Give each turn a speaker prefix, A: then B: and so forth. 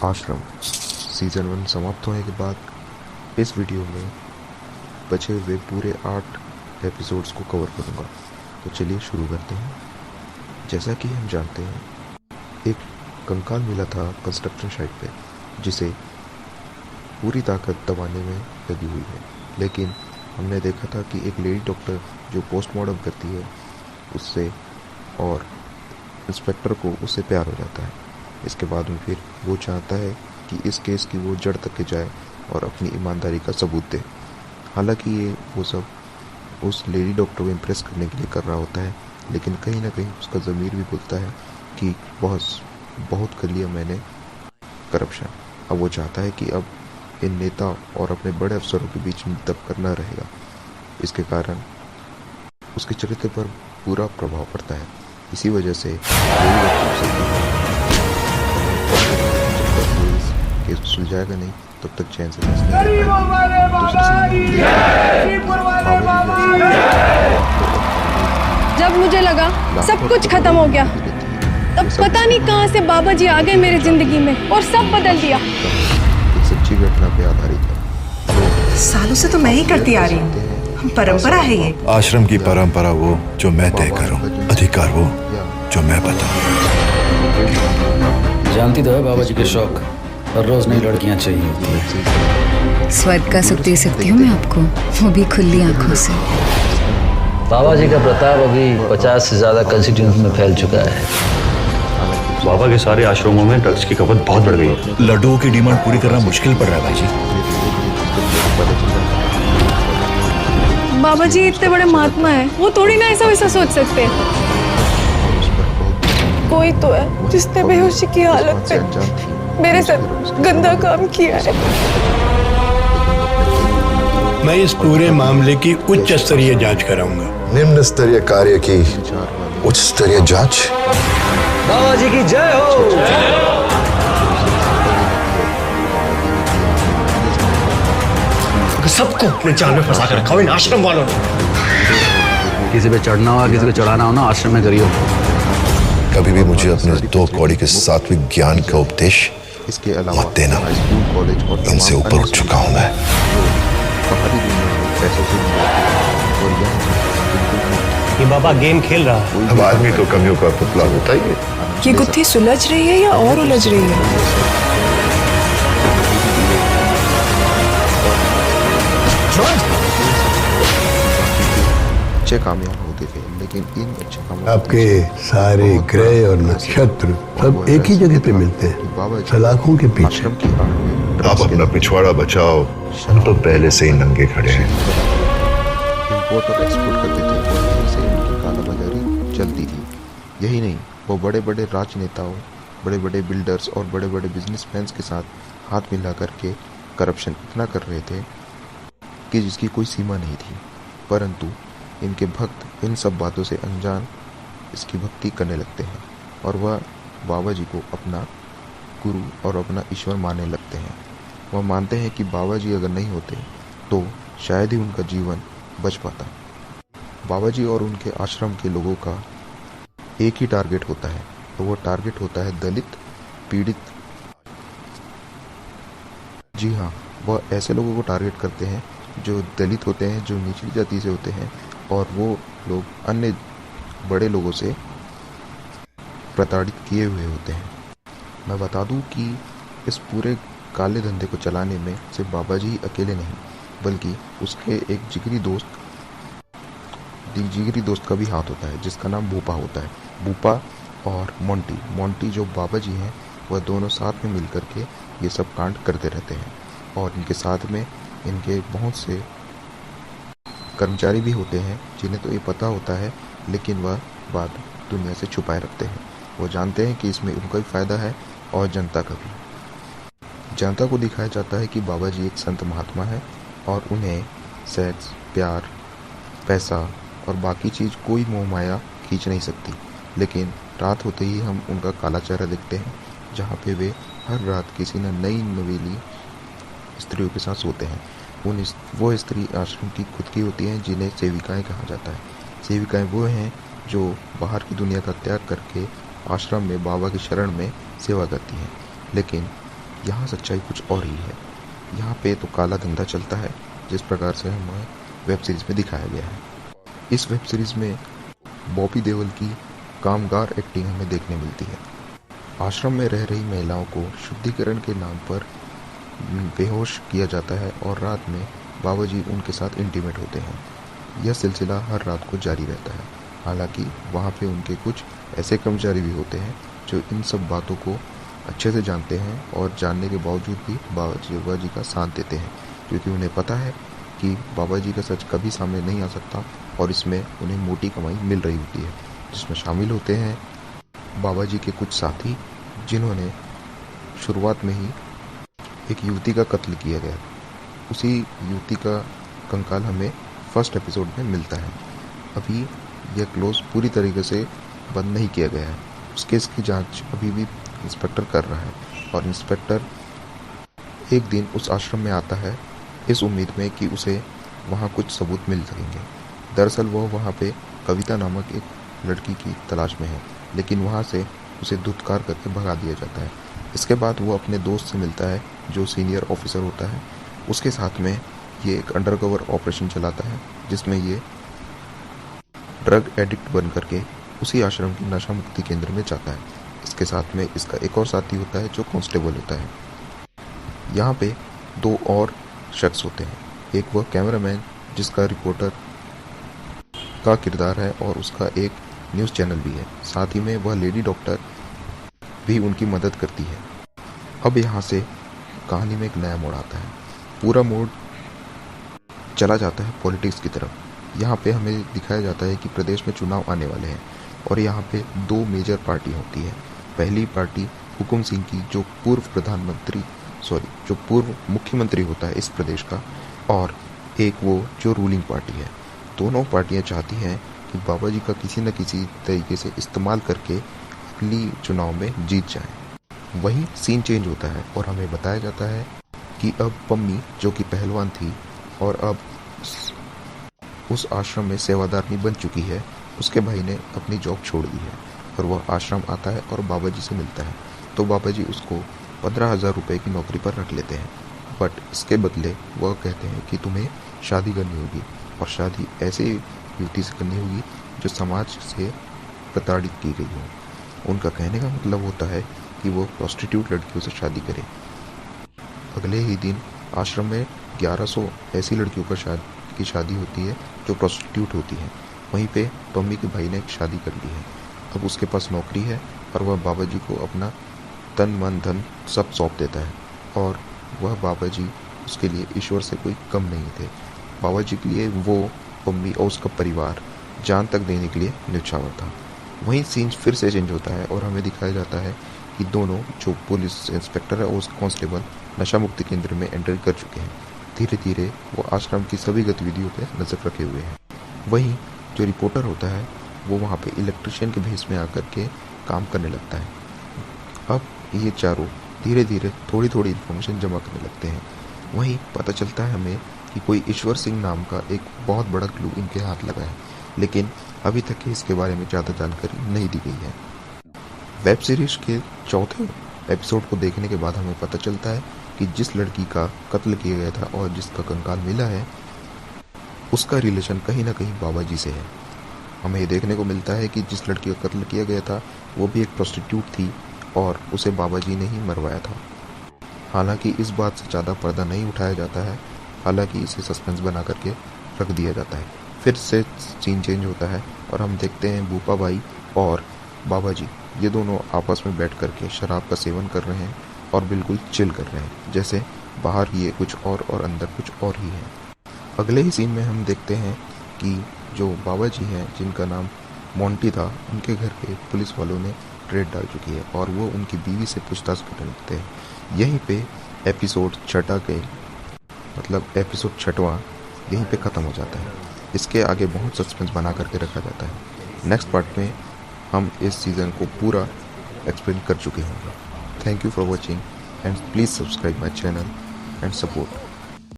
A: आश्रम सीज़न 1 समाप्त होने के बाद इस वीडियो में बचे हुए पूरे 8 एपिसोड्स को कवर करूँगा। तो चलिए शुरू करते हैं। जैसा कि हम जानते हैं, एक कंकाल मिला था कंस्ट्रक्शन साइट पे, जिसे पूरी ताकत दबाने में लगी हुई है। लेकिन हमने देखा था कि एक लेडी डॉक्टर जो पोस्टमार्टम करती है उससे, और इंस्पेक्टर को उससे प्यार हो जाता है। इसके बाद में फिर वो चाहता है कि इस केस की वो जड़ तक के जाए और अपनी ईमानदारी का सबूत दे। हालांकि ये वो सब उस लेडी डॉक्टर को इम्प्रेस करने के लिए कर रहा होता है, लेकिन कहीं ना कहीं उसका ज़मीर भी बोलता है कि बहुत कर लिया मैंने करप्शन। अब वो चाहता है कि अब इन नेता और अपने बड़े अफसरों के बीच में तब करना रहेगा। इसके कारण उसके चरित्र पर पूरा प्रभाव पड़ता है। इसी वजह से केस सुलझाएगा नहीं तब तक चैन से
B: जब मुझे लगा सब कुछ खत्म हो गया, तब पता नहीं कहां से बाबा जी आ गए मेरी जिंदगी में और सब बदल दिया।
A: एक सच्ची घटना पे आधारित है।
C: सालों से तो मैं ही करती आ रही हूँ, परंपरा है ये।
D: आश्रम की परंपरा वो जो मैं तय करूं, अधिकार वो जो मैं बताऊं।
E: जानती तो है बाबा जी के शौक, और रोज नई लड़कियां चाहिए होती है।
F: स्वर्ग का सुख दे सकती हूँ मैं आपको, वो भी खुली आंखों से।
E: बाबा जी का प्रताप अभी 50 से ज्यादा कंस्टिट्यूएंसी में फैल चुका है।
G: बाबा के सारे आश्रमों में ड्रग्स की खपत बहुत बढ़ गई है।
D: लड्डुओं की डिमांड पूरी करना मुश्किल पड़ रहा है भाई जी।
B: बाबा जी इतने बड़े महात्मा हैं, वो थोड़ी ना ऐसा वैसा सोच सकते हैं। कोई तो है जिसने बेहोशी की हालत में मेरे साथ गंदा काम किया है।
H: मैं इस पूरे मामले की उच्च स्तरीय जांच कराऊंगा।
D: निम्न स्तरीय कार्य की उच्च स्तरीय जांच।
E: बाबा जी की जय हो।
H: सबको अपने जाल में फंसा कर रखा हुआ इन आश्रम वालों ने।
E: किसी पे चढ़ना हो, किसी पे चढ़ाना हो ना, आश्रम में करियो।
D: कभी भी मुझे अपने 2 कौड़ी के सात्विक ज्ञान का उपदेश
A: इसके अलावा
D: मत देना।
A: स्कूल, कॉलेज और
D: इनसे ऊपर उठ चुका हूँ मैं।
A: बाहरी दुनिया में पैसों से और
H: ये बाबा गेम खेल रहा है।
D: अब आदमी तो कमियों का पुतला होता ही है।
C: ये गुत्थी सुलझ रही है या और उलझ रही है?
A: अच्छे कामयाब होते थे, लेकिन इन अच्छे कामों
H: आपके सारे ग्रह और नक्षत्र सब एक ही जगह पे मिलते हैं, सलाखों के पीछे।
A: आश्रम की आड़ में
D: आप अपना पिछवाड़ा बचाओ, हम तो पहले से ही नंगे खड़े हैं।
A: इम्पोर्ट और एक्सपोर्ट करते थे और यहीं से उनकी कालाबाजारी चलती थी। यही नहीं, वो बड़े बड़े राजनेताओं, बड़े बड़े बिल्डर्स और बड़े बड़े बिजनेसमैन के साथ हाथ मिला करके करप्शन इतना कर रहे थे कि जिसकी कोई सीमा नहीं थी। परंतु इनके भक्त इन सब बातों से अनजान इसकी भक्ति करने लगते हैं और वह बाबा जी को अपना गुरु और अपना ईश्वर मानने लगते हैं। वह मानते हैं कि बाबा जी अगर नहीं होते तो शायद ही उनका जीवन बच पाता। बाबा जी और उनके आश्रम के लोगों का एक ही टारगेट होता है, तो वो टारगेट होता है दलित, पीड़ित। जी हाँ, वह ऐसे लोगों को टारगेट करते हैं जो दलित होते हैं, जो निचली जाति से होते हैं, और वो लोग अन्य बड़े लोगों से प्रताड़ित किए हुए होते हैं। मैं बता दूं कि इस पूरे काले धंधे को चलाने में सिर्फ बाबा जी ही अकेले नहीं, बल्कि उसके एक जिगरी दोस्त का भी हाथ होता है, जिसका नाम भूपा होता है। भूपा और मोंटी जो बाबा जी हैं, वह दोनों साथ में मिलकर के ये सब कांड करते रहते हैं। और इनके साथ में इनके बहुत से कर्मचारी भी होते हैं जिन्हें तो ये पता होता है, लेकिन वह बात दुनिया से छुपाए रखते हैं। वो जानते हैं कि इसमें उनका भी फायदा है और जनता का भी। जनता को दिखाया जाता है कि बाबा जी एक संत महात्मा है और उन्हें सेक्स, प्यार, पैसा और बाकी चीज़ कोई मोह माया खींच नहीं सकती। लेकिन रात होते ही हम उनका काला चेहरा देखते हैं, जहाँ पे वे हर रात किसी न नई नवेली स्त्रियों के साथ सोते हैं। वो स्त्री आश्रम की खुद की होती हैं, जिन्हें सेविकाएं कहा जाता है। सेविकाएं वो हैं जो बाहर की दुनिया का त्याग करके आश्रम में बाबा की शरण में सेवा करती हैं। लेकिन यहाँ सच्चाई कुछ और ही है। यहाँ पे तो काला धंधा चलता है, जिस प्रकार से हमें वेब सीरीज में दिखाया गया है। इस वेब सीरीज में बॉबी देओल की कामगार एक्टिंग हमें देखने मिलती है। आश्रम में रह रही महिलाओं को शुद्धिकरण के नाम पर बेहोश किया जाता है और रात में बाबा जी उनके साथ इंटीमेट होते हैं। यह सिलसिला हर रात को जारी रहता है। हालांकि वहाँ पे उनके कुछ ऐसे कर्मचारी भी होते हैं जो इन सब बातों को अच्छे से जानते हैं और जानने के बावजूद भी बाबा जी का साथ देते हैं, क्योंकि उन्हें पता है कि बाबा जी का सच कभी सामने नहीं आ सकता और इसमें उन्हें मोटी कमाई मिल रही होती है, जिसमें शामिल होते हैं बाबा जी के कुछ साथी, जिन्होंने शुरुआत में ही एक युवती का कत्ल किया गया। उसी युवती का कंकाल हमें फर्स्ट एपिसोड में मिलता है। अभी यह क्लोज पूरी तरीके से बंद नहीं किया गया है। उस केस की जांच अभी भी इंस्पेक्टर कर रहा है और इंस्पेक्टर एक दिन उस आश्रम में आता है इस उम्मीद में कि उसे वहाँ कुछ सबूत मिल सकेंगे। दरअसल वह वहाँ पे कविता नामक एक लड़की की तलाश में है, लेकिन वहाँ से उसे धुतकार करके भगा दिया जाता है। इसके बाद वो अपने दोस्त से मिलता है जो सीनियर ऑफिसर होता है। उसके साथ में ये एक अंडरकवर ऑपरेशन चलाता है, जिसमें ये ड्रग एडिक्ट बन करके उसी आश्रम की नशा मुक्ति केंद्र में जाता है। इसके साथ में इसका एक और साथी होता है जो कांस्टेबल होता है। यहाँ पे दो और शख्स होते हैं। एक वह कैमरामैन जिसका रिपोर्टर का किरदार है और उसका एक न्यूज़ चैनल भी है। साथ ही में वह लेडी डॉक्टर भी उनकी मदद करती है। अब यहाँ से कहानी में एक नया मोड़ आता है। पूरा मोड़ चला जाता है पॉलिटिक्स की तरफ। यहाँ पे हमें दिखाया जाता है कि प्रदेश में चुनाव आने वाले हैं और यहाँ पे दो मेजर पार्टी होती है। पहली पार्टी हुकुम सिंह की, जो पूर्व मुख्यमंत्री होता है इस प्रदेश का, और एक वो जो रूलिंग पार्टी है। दोनों पार्टियां चाहती हैं कि बाबा जी का किसी न किसी तरीके से इस्तेमाल करके अगली चुनाव में जीत जाए। वहीं सीन चेंज होता है और हमें बताया जाता है कि अब पम्मी, जो कि पहलवान थी और अब उस आश्रम में सेवादारनी बन चुकी है, उसके भाई ने अपनी जॉब छोड़ दी है और वह आश्रम आता है और बाबा जी से मिलता है। तो बाबा जी उसको 15,000 रुपये की नौकरी पर रख लेते हैं, बट इसके बदले वह कहते हैं कि तुम्हें शादी करनी होगी और शादी ऐसे युवती से करनी होगी जो समाज से प्रताड़ित की गई हो। उनका कहने का मतलब होता है कि वो प्रोस्टिट्यूट लड़कियों से शादी करें। अगले ही दिन आश्रम में 1100 ऐसी लड़कियों की शादी होती है जो प्रोस्टिट्यूट होती हैं। वहीं पे पम्मी के भाई ने एक शादी कर ली है। अब उसके पास नौकरी है और वह बाबा जी को अपना तन मन धन सब सौंप देता है और वह बाबा जी उसके लिए ईश्वर से कोई कम नहीं थे। बाबा जी के लिए वो पम्मी और उसका परिवार जान तक देने के लिए न्यौछावर था। वहीं सीन फिर से चेंज होता है और हमें दिखाया जाता है कि दोनों, जो पुलिस इंस्पेक्टर है और उस कांस्टेबल, नशा मुक्ति केंद्र में एंटर कर चुके हैं। धीरे धीरे वो आश्रम की सभी गतिविधियों पर नजर रखे हुए हैं। वहीं जो रिपोर्टर होता है वो वहाँ पे इलेक्ट्रिशियन के भेस में आकर के काम करने लगता है। अब ये चारों धीरे धीरे थोड़ी थोड़ी इन्फॉर्मेशन जमा करने लगते हैं। वहीं पता चलता है हमें कि कोई ईश्वर सिंह नाम का एक बहुत बड़ा क्लू इनके हाथ लगा है, लेकिन अभी तक इसके बारे में ज़्यादा जानकारी नहीं दी गई है। वेब सीरीज के चौथे एपिसोड को देखने के बाद हमें पता चलता है कि जिस लड़की का कत्ल किया गया था और जिसका कंकाल मिला है, उसका रिलेशन कहीं ना कहीं बाबा जी से है। हमें ये देखने को मिलता है कि जिस लड़की का कत्ल किया गया था वो भी एक प्रोस्टिट्यूट थी और उसे बाबा जी ने ही मरवाया था। हालांकि इस बात से ज़्यादा पर्दा नहीं उठाया जाता है, हालांकि इसे सस्पेंस बना करके रख दिया जाता है। फिर से सीन चेंज होता है और हम देखते हैं भूपा भाई और बाबा जी, ये दोनों आपस में बैठ करके शराब का सेवन कर रहे हैं और बिल्कुल चिल कर रहे हैं, जैसे बाहर ये कुछ और अंदर कुछ और ही है। अगले ही सीन में हम देखते हैं कि जो बाबा जी हैं, जिनका नाम मोंटी था, उनके घर पे पुलिस वालों ने रेड डाल चुकी है और वो उनकी बीवी से पूछताछ करने लगते हैं। यहीं पे एपिसोड एपिसोड 6वां यहीं पे ख़त्म हो जाता है। इसके आगे बहुत सस्पेंस बना करके रखा जाता है। नेक्स्ट पार्ट में हम इस सीज़न को पूरा एक्सप्लेन कर चुके होंगे। Thank you for watching and please subscribe my channel and support.